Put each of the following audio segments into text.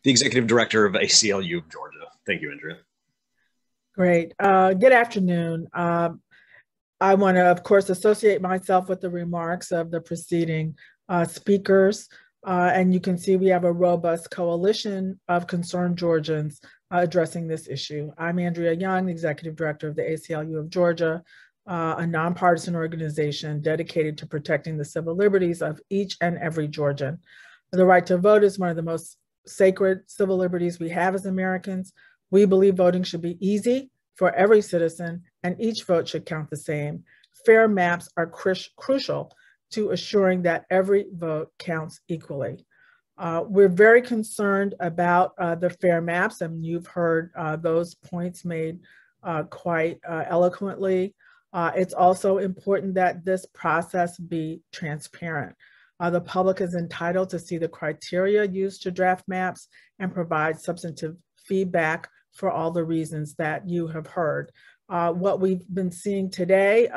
the Executive Director of ACLU of Georgia. Thank you, Andrea. Great. Good afternoon. I want to, of course, associate myself with the remarks of the preceding speakers. And you can see we have a robust coalition of concerned Georgians addressing this issue. I'm Andrea Young, the Executive Director of the ACLU of Georgia, a nonpartisan organization dedicated to protecting the civil liberties of each and every Georgian. The right to vote is one of the most sacred civil liberties we have as Americans. We believe voting should be easy for every citizen, and each vote should count the same. Fair maps are crucial to assuring that every vote counts equally. We're very concerned about the fair maps, and you've heard those points made quite eloquently. It's also important that this process be transparent. The public is entitled to see the criteria used to draft maps and provide substantive feedback for all the reasons that you have heard. What we've been seeing today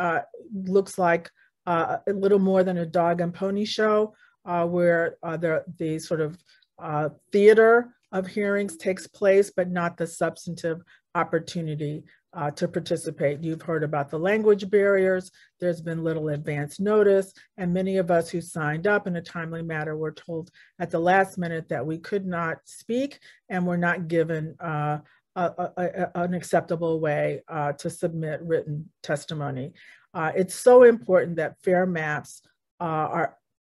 looks like a little more than a dog and pony show, where the sort of theater of hearings takes place, but not the substantive opportunity to participate. You've heard about the language barriers. There's been little advance notice, and many of us who signed up in a timely manner were told at the last minute that we could not speak and were not given an acceptable way to submit written testimony. It's so important that fair maps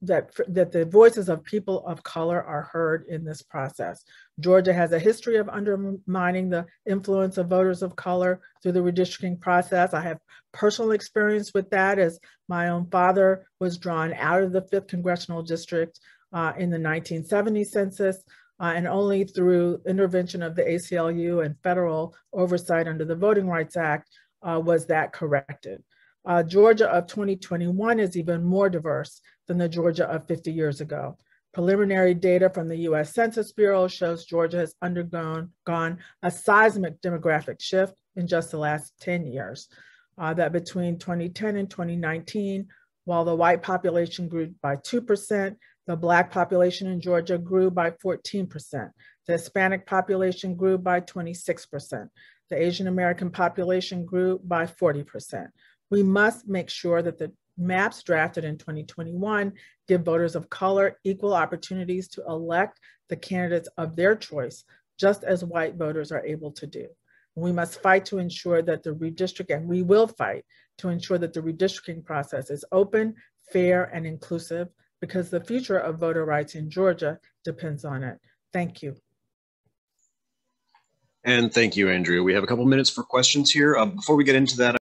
that the voices of people of color are heard in this process. Georgia has a history of undermining the influence of voters of color through the redistricting process. I have personal experience with that, as my own father was drawn out of the Fifth Congressional District in the 1970 census, and only through intervention of the ACLU and federal oversight under the Voting Rights Act was that corrected. Georgia of 2021 is even more diverse than the Georgia of 50 years ago. Preliminary data from the US Census Bureau shows Georgia has undergone a seismic demographic shift in just the last 10 years. That between 2010 and 2019, while the white population grew by 2%, the Black population in Georgia grew by 14%. The Hispanic population grew by 26%. The Asian American population grew by 40%. We must make sure that the maps drafted in 2021 give voters of color equal opportunities to elect the candidates of their choice, just as white voters are able to do. We must fight to ensure that the redistricting, and we will fight to ensure that the redistricting process is open, fair, and inclusive, because the future of voter rights in Georgia depends on it. Thank you. And thank you, Andrea. We have a couple minutes for questions here. Before we get into that,